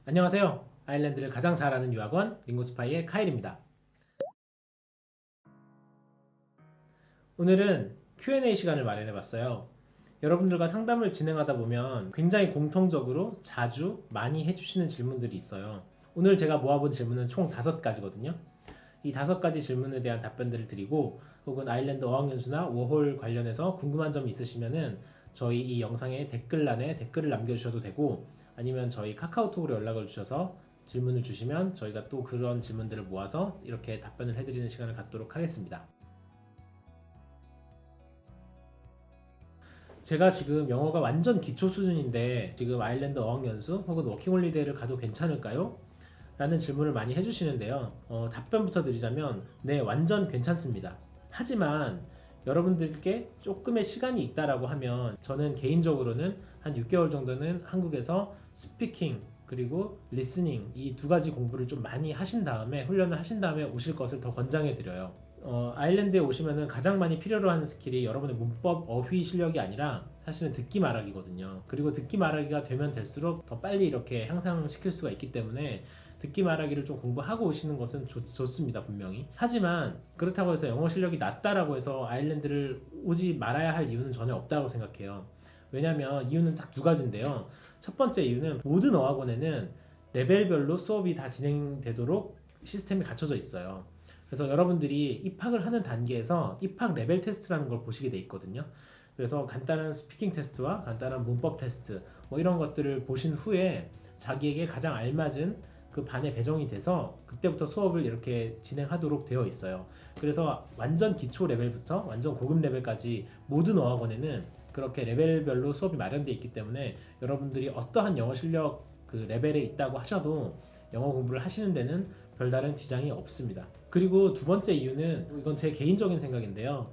안녕하세요. 아일랜드를 가장 잘 아는 유학원 링고스파이의 카일입니다. 오늘은 Q&A 시간을 마련해 봤어요. 여러분들과 상담을 진행하다 보면 굉장히 공통적으로 자주 많이 해주시는 질문들이 있어요. 오늘 제가 모아본 질문은 총 5가지거든요. 이 5가지 질문에 대한 답변들을 드리고 혹은 아일랜드 어학연수나 워홀 관련해서 궁금한 점이 있으시면은 저희 이 영상의 댓글란에 댓글을 남겨주셔도 되고 아니면 저희 카카오톡으로 연락을 주셔서 질문을 주시면 저희가 또 그런 질문들을 모아서 이렇게 답변을 해드리는 시간을 갖도록 하겠습니다. 제가 지금 영어가 완전 기초 수준인데 지금 아일랜드 어학연수 혹은 워킹홀리데이를 가도 괜찮을까요? 라는 질문을 많이 해주시는데요. 답변부터 드리자면 네, 완전 괜찮습니다. 하지만 여러분들께 조금의 시간이 있다라고 하면 저는 개인적으로는 한 6개월 정도는 한국에서 스피킹 그리고 리스닝 이 2가지 공부를 좀 많이 하신 다음에 훈련을 하신 다음에 오실 것을 더 권장해 드려요. 아일랜드에 오시면은 가장 많이 필요로 하는 스킬이 여러분의 문법 어휘 실력이 아니라 사실은 듣기 말하기거든요. 그리고 듣기 말하기가 되면 될수록 더 빨리 이렇게 향상시킬 수가 있기 때문에 듣기 말하기를 좀 공부하고 오시는 것은 좋습니다, 분명히. 하지만 그렇다고 해서 영어 실력이 낮다라고 해서 아일랜드를 오지 말아야 할 이유는 전혀 없다고 생각해요. 왜냐하면 이유는 딱 2가지인데요. 첫 번째 이유는 모든 어학원에는 레벨별로 수업이 다 진행되도록 시스템이 갖춰져 있어요. 그래서 여러분들이 입학을 하는 단계에서 입학 레벨 테스트라는 걸 보시게 돼 있거든요. 그래서 간단한 스피킹 테스트와 간단한 문법 테스트 뭐 이런 것들을 보신 후에 자기에게 가장 알맞은 그 반에 배정이 돼서 그때부터 수업을 이렇게 진행하도록 되어 있어요. 그래서 완전 기초 레벨부터 완전 고급 레벨까지 모든 어학원에는 그렇게 레벨별로 수업이 마련되어 있기 때문에 여러분들이 어떠한 영어 실력 그 레벨에 있다고 하셔도 영어 공부를 하시는 데는 별다른 지장이 없습니다. 그리고 2번째 이유는 이건 제 개인적인 생각인데요.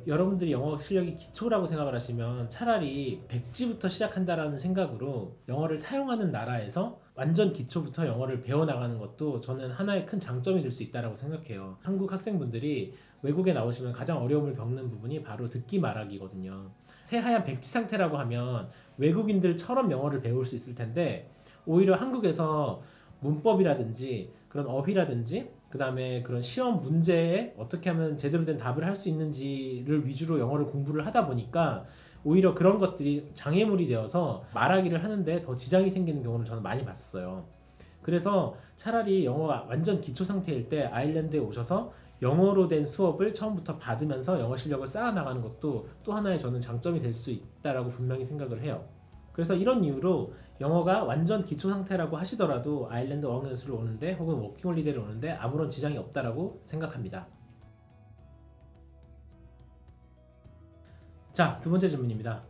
여러분들이 영어 실력이 기초라고 생각을 하시면 차라리 백지부터 시작한다라는 생각으로 영어를 사용하는 나라에서 완전 기초부터 영어를 배워나가는 것도 저는 하나의 큰 장점이 될 수 있다고 생각해요. 한국 학생분들이 외국에 나오시면 가장 어려움을 겪는 부분이 바로 듣기 말하기거든요. 새하얀 백지 상태라고 하면 외국인들처럼 영어를 배울 수 있을 텐데 오히려 한국에서 문법이라든지 그런 어휘라든지 그 다음에 그런 시험 문제에 어떻게 하면 제대로 된 답을 할 수 있는지를 위주로 영어를 공부를 하다 보니까 오히려 그런 것들이 장애물이 되어서 말하기를 하는데 더 지장이 생기는 경우를 저는 많이 봤었어요. 그래서 차라리 영어가 완전 기초 상태일 때 아일랜드에 오셔서 영어로 된 수업을 처음부터 받으면서 영어 실력을 쌓아나가는 것도 또 하나의 저는 장점이 될 수 있다라고 분명히 생각을 해요. 그래서 이런 이유로 영어가 완전 기초 상태라고 하시더라도 아일랜드 어학연수를 오는데 혹은 워킹홀리데이를 오는데 아무런 지장이 없다라고 생각합니다. 자, 2번째 질문입니다.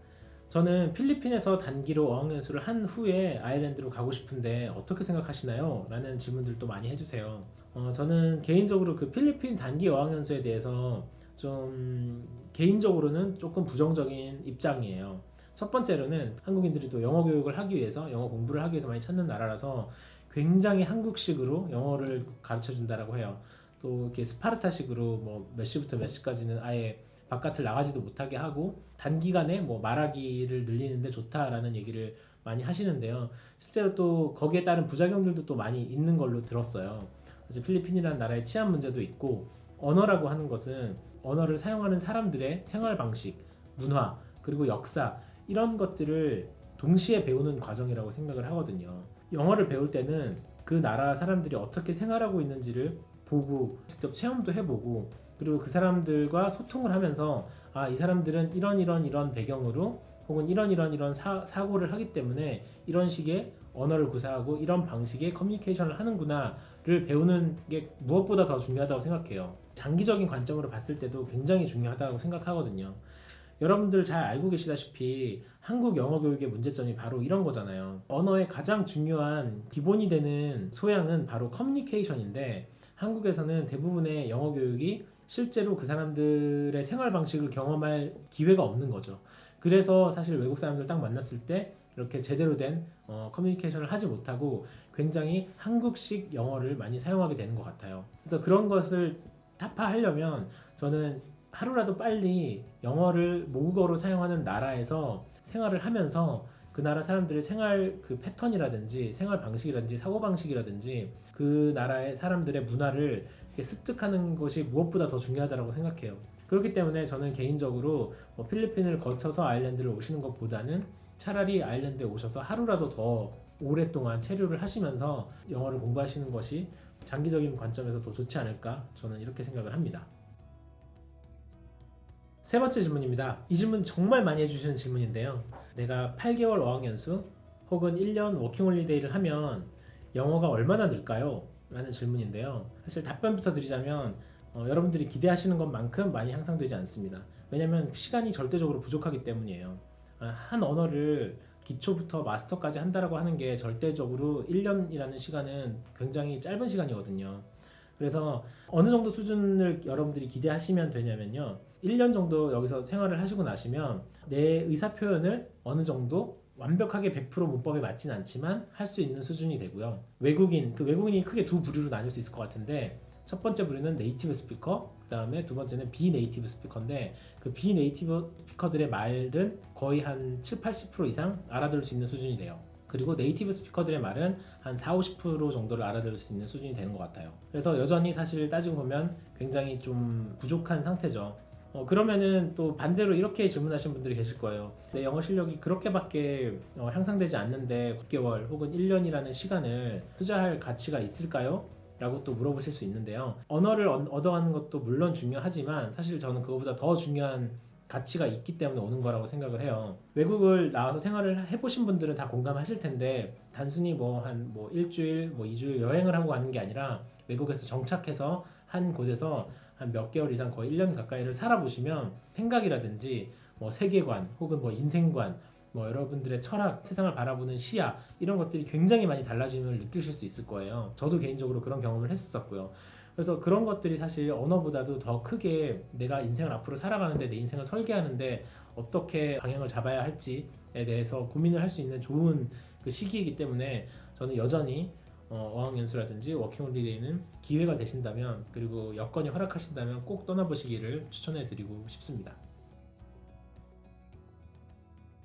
저는 필리핀에서 단기로 어학연수를 한 후에 아일랜드로 가고 싶은데 어떻게 생각하시나요? 라는 질문들도 많이 해주세요. 저는 개인적으로 그 필리핀 단기 어학연수에 대해서 좀 개인적으로는 조금 부정적인 입장이에요. 첫 번째로는 한국인들이 또 영어 교육을 하기 위해서 영어 공부를 하기 위해서 많이 찾는 나라라서 굉장히 한국식으로 영어를 가르쳐 준다라고 해요. 또 이렇게 스파르타식으로 뭐 몇 시부터 몇 시까지는 아예 바깥을 나가지도 못하게 하고 단기간에 뭐 말하기를 늘리는데 좋다라는 얘기를 많이 하시는데요. 실제로 또 거기에 따른 부작용들도 또 많이 있는 걸로 들었어요. 그래서 필리핀이라는 나라의 치안 문제도 있고 언어라고 하는 것은 언어를 사용하는 사람들의 생활 방식, 문화, 그리고 역사 이런 것들을 동시에 배우는 과정이라고 생각을 하거든요. 영어를 배울 때는 그 나라 사람들이 어떻게 생활하고 있는지를 보고 직접 체험도 해보고 그리고 그 사람들과 소통을 하면서 아, 이 사람들은 이런 배경으로 혹은 이런 사고를 하기 때문에 이런 식의 언어를 구사하고 이런 방식의 커뮤니케이션을 하는구나를 배우는 게 무엇보다 더 중요하다고 생각해요. 장기적인 관점으로 봤을 때도 굉장히 중요하다고 생각하거든요. 여러분들 잘 알고 계시다시피 한국 영어 교육의 문제점이 바로 이런 거잖아요. 언어의 가장 중요한 기본이 되는 소양은 바로 커뮤니케이션인데 한국에서는 대부분의 영어 교육이 실제로 그 사람들의 생활 방식을 경험할 기회가 없는 거죠. 그래서 사실 외국 사람들 딱 만났을 때 이렇게 제대로 된 커뮤니케이션을 하지 못하고 굉장히 한국식 영어를 많이 사용하게 되는 것 같아요. 그래서 그런 것을 타파하려면 저는 하루라도 빨리 영어를 모국어로 사용하는 나라에서 생활을 하면서 그 나라 사람들의 생활 그 패턴이라든지 생활 방식이라든지 사고 방식이라든지 그 나라의 사람들의 문화를 이렇게 습득하는 것이 무엇보다 더 중요하다고 생각해요. 그렇기 때문에 저는 개인적으로 필리핀을 거쳐서 아일랜드를 오시는 것보다는 차라리 아일랜드에 오셔서 하루라도 더 오랫동안 체류를 하시면서 영어를 공부하시는 것이 장기적인 관점에서 더 좋지 않을까, 저는 이렇게 생각을 합니다. 세 번째 질문입니다. 이 질문 정말 많이 해주시는 질문인데요. 내가 8개월 어학연수 혹은 1년 워킹홀리데이를 하면 영어가 얼마나 늘까요? 라는 질문인데요. 사실 답변부터 드리자면 여러분들이 기대하시는 것만큼 많이 향상되지 않습니다. 왜냐하면 시간이 절대적으로 부족하기 때문이에요. 한 언어를 기초부터 마스터까지 한다라고 하는 게 절대적으로 1년이라는 시간은 굉장히 짧은 시간이거든요. 그래서 어느 정도 수준을 여러분들이 기대하시면 되냐면요, 1년 정도 여기서 생활을 하시고 나시면 내 의사 표현을 어느 정도 완벽하게 100% 문법에 맞진 않지만 할 수 있는 수준이 되고요. 외국인이 크게 두 부류로 나눌 수 있을 것 같은데, 첫 번째 부류는 네이티브 스피커, 그 다음에 두 번째는 비네이티브 스피커인데, 그 비네이티브 스피커들의 말은 거의 한 7-80% 이상 알아들을 수 있는 수준이 돼요. 그리고 네이티브 스피커들의 말은 한 4-50% 정도를 알아들을 수 있는 수준이 되는 것 같아요. 그래서 여전히 사실 따지고 보면 굉장히 좀 부족한 상태죠. 그러면은 또 반대로 이렇게 질문하시는 분들이 계실 거예요. 내 영어 실력이 그렇게밖에 향상되지 않는데 9개월 혹은 1년이라는 시간을 투자할 가치가 있을까요? 라고 또 물어보실 수 있는데요. 언어를 얻어가는 것도 물론 중요하지만 사실 저는 그거보다 더 중요한 가치가 있기 때문에 오는 거라고 생각을 해요. 외국을 나와서 생활을 해보신 분들은 다 공감하실 텐데, 단순히 한 일주일, 2주일 여행을 하고 가는 게 아니라 외국에서 정착해서 한 곳에서 한 몇 개월 이상 거의 1년 가까이를 살아보시면 생각이라든지 세계관 혹은 인생관, 여러분들의 철학, 세상을 바라보는 시야, 이런 것들이 굉장히 많이 달라짐을 느끼실 수 있을 거예요. 저도 개인적으로 그런 경험을 했었고요. 그래서 그런 것들이 사실 언어보다도 더 크게 내가 인생을 앞으로 살아가는데, 내 인생을 설계하는데 어떻게 방향을 잡아야 할지에 대해서 고민을 할 수 있는 좋은 그 시기이기 때문에 저는 여전히 어학연수라든지 워킹홀리데이는 기회가 되신다면, 그리고 여건이 허락하신다면 꼭 떠나보시기를 추천해드리고 싶습니다.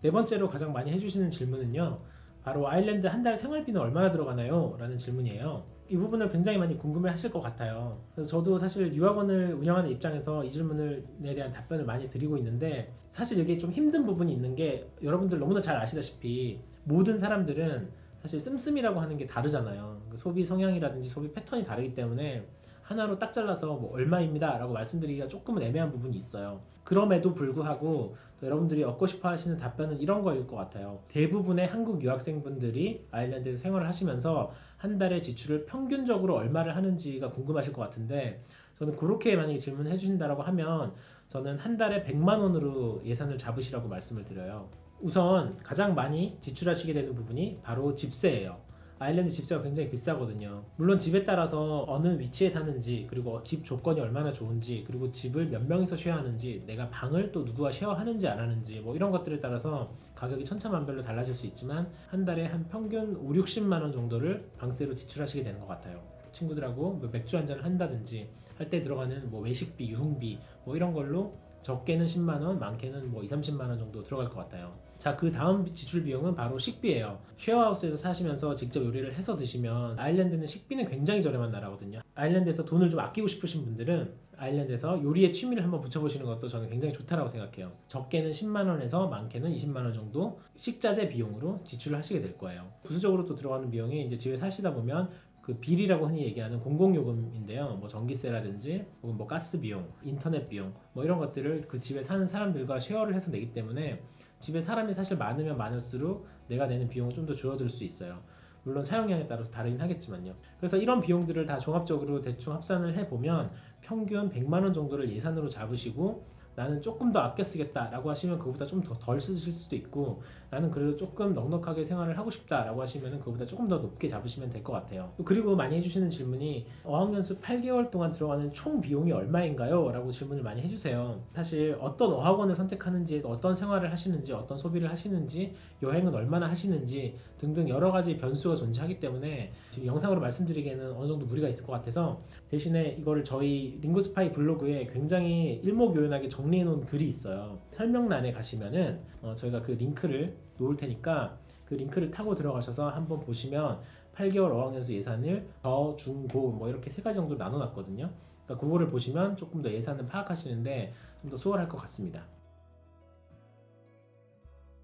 네 번째로 가장 많이 해주시는 질문은요, 바로 아일랜드 한 달 생활비는 얼마나 들어가나요? 라는 질문이에요. 이 부분을 굉장히 많이 궁금해 하실 것 같아요. 그래서 저도 사실 유학원을 운영하는 입장에서 이 질문에 대한 답변을 많이 드리고 있는데, 사실 이게 좀 힘든 부분이 있는 게, 여러분들 너무나 잘 아시다시피 모든 사람들은 사실 씀씀이라고 하는 게 다르잖아요. 소비 성향이라든지 소비 패턴이 다르기 때문에 하나로 딱 잘라서 얼마입니다 라고 말씀드리기가 조금은 애매한 부분이 있어요. 그럼에도 불구하고 여러분들이 얻고 싶어 하시는 답변은 이런 거일 것 같아요. 대부분의 한국 유학생분들이 아일랜드에서 생활을 하시면서 한 달에 지출을 평균적으로 얼마를 하는지가 궁금하실 것 같은데, 저는 그렇게 만약에 질문해 주신다고 하면 저는 한 달에 100만 원으로 예산을 잡으시라고 말씀을 드려요. 우선 가장 많이 지출하시게 되는 부분이 바로 집세예요. 아일랜드 집세가 굉장히 비싸거든요. 물론 집에 따라서 어느 위치에 사는지, 그리고 집 조건이 얼마나 좋은지, 그리고 집을 몇 명이서 쉐어하는지, 내가 방을 또 누구와 쉐어하는지 안 하는지, 이런 것들에 따라서 가격이 천차만별로 달라질 수 있지만 한 달에 한 평균 5-60만 원 정도를 방세로 지출하시게 되는 것 같아요. 친구들하고 맥주 한잔을 한다든지 할 때 들어가는 외식비, 유흥비 이런 걸로 적게는 10만 원, 많게는 2-30만 원 정도 들어갈 것 같아요. 자, 그 다음 지출 비용은 바로 식비예요. 쉐어하우스에서 사시면서 직접 요리를 해서 드시면, 아일랜드는 식비는 굉장히 저렴한 나라거든요. 아일랜드에서 돈을 좀 아끼고 싶으신 분들은 아일랜드에서 요리에 취미를 한번 붙여보시는 것도 저는 굉장히 좋다라고 생각해요. 적게는 10만 원에서 많게는 20만 원 정도 식자재 비용으로 지출을 하시게 될 거예요. 부수적으로 또 들어가는 비용이 이제 집에 사시다 보면 그 빌이라고 흔히 얘기하는 공공요금인데요. 전기세라든지 혹은 가스 비용, 인터넷 비용 이런 것들을 그 집에 사는 사람들과 쉐어를 해서 내기 때문에 집에 사람이 사실 많으면 많을수록 내가 내는 비용은 좀 더 줄어들 수 있어요. 물론 사용량에 따라서 다르긴 하겠지만요. 그래서 이런 비용들을 다 종합적으로 대충 합산을 해보면 평균 100만 원 정도를 예산으로 잡으시고, 나는 조금 더 아껴 쓰겠다라고 하시면 그거보다 좀 더 덜 쓰실 수도 있고, 나는 그래도 조금 넉넉하게 생활을 하고 싶다라고 하시면 그거보다 조금 더 높게 잡으시면 될 것 같아요. 그리고 많이 해주시는 질문이 어학연수 8개월 동안 들어가는 총 비용이 얼마인가요? 라고 질문을 많이 해주세요. 사실 어떤 어학원을 선택하는지, 어떤 생활을 하시는지, 어떤 소비를 하시는지, 여행은 얼마나 하시는지 등등 여러 가지 변수가 존재하기 때문에 지금 영상으로 말씀드리기에는 어느 정도 무리가 있을 것 같아서, 대신에 이거를 저희 링고스파이 블로그에 굉장히 일목요연하게 정리해 놓은 글이 있어요. 설명란에 가시면은 저희가 그 링크를 놓을 테니까 그 링크를 타고 들어가셔서 한번 보시면 8개월 어학연수 예산을 저, 중, 고 뭐 이렇게 세 가지 정도 나눠 놨거든요. 그러니까 그거를 보시면 조금 더 예산을 파악하시는데 좀 더 수월할 것 같습니다.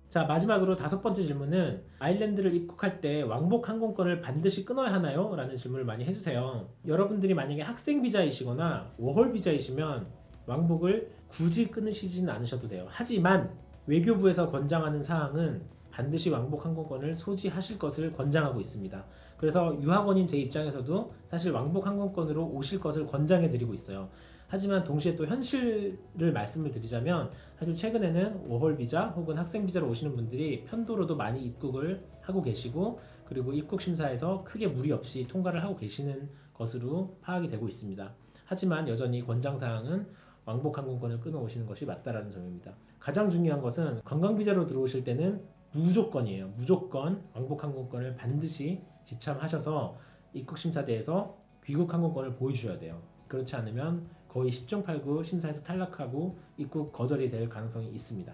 자, 마지막으로 5번째 질문은 아일랜드를 입국할 때 왕복 항공권을 반드시 끊어야 하나요? 라는 질문을 많이 해주세요. 여러분들이 만약에 학생 비자이시거나 워홀 비자이시면 왕복을 굳이 끊으시지는 않으셔도 돼요. 하지만 외교부에서 권장하는 사항은 반드시 왕복 항공권을 소지하실 것을 권장하고 있습니다. 그래서 유학원인 제 입장에서도 사실 왕복 항공권으로 오실 것을 권장해 드리고 있어요. 하지만 동시에 또 현실을 말씀을 드리자면 사실 최근에는 워홀 비자 혹은 학생 비자로 오시는 분들이 편도로도 많이 입국을 하고 계시고 그리고 입국 심사에서 크게 무리 없이 통과를 하고 계시는 것으로 파악이 되고 있습니다. 하지만 여전히 권장 사항은 왕복 항공권을 끊어 오시는 것이 맞다라는 점입니다. 가장 중요한 것은 관광 비자로 들어오실 때는 무조건이에요. 무조건 왕복 항공권을 반드시 지참하셔서 입국 심사대에서 귀국 항공권을 보여주셔야 돼요. 그렇지 않으면 거의 10중 8구 심사에서 탈락하고 입국 거절이 될 가능성이 있습니다.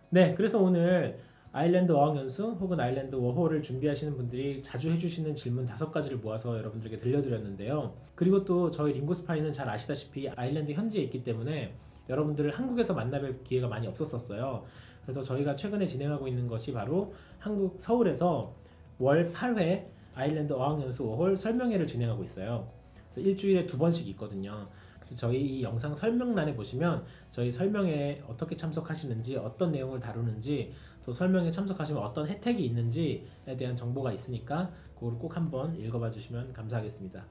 네, 그래서 오늘 아일랜드 어학연수 혹은 아일랜드 워홀을 준비하시는 분들이 자주 해주시는 질문 5가지를 모아서 여러분들에게 들려드렸는데요. 그리고 또 저희 링고스파이는 잘 아시다시피 아일랜드 현지에 있기 때문에 여러분들을 한국에서 만나뵐 기회가 많이 없었어요. 그래서 저희가 최근에 진행하고 있는 것이 바로 한국 서울에서 월 8회 아일랜드 어학연수 워홀 설명회를 진행하고 있어요. 일주일에 2번씩 있거든요. 그래서 저희 이 영상 설명란에 보시면 저희 설명회에 어떻게 참석하시는지 어떤 내용을 다루는지 또 설명회에 참석하시면 어떤 혜택이 있는지에 대한 정보가 있으니까 그걸 꼭 한번 읽어봐 주시면 감사하겠습니다.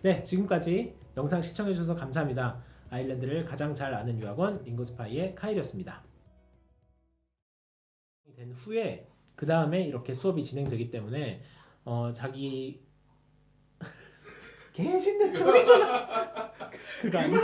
네, 지금까지 영상 시청해 주셔서 감사합니다. 아일랜드를 가장 잘 아는 유학원 링고스파이의 카일이었습니다. 된 후에 그 다음에 이렇게 수업이 진행되기 때문에 자기 개짖는 소리 좀 그거 아니야?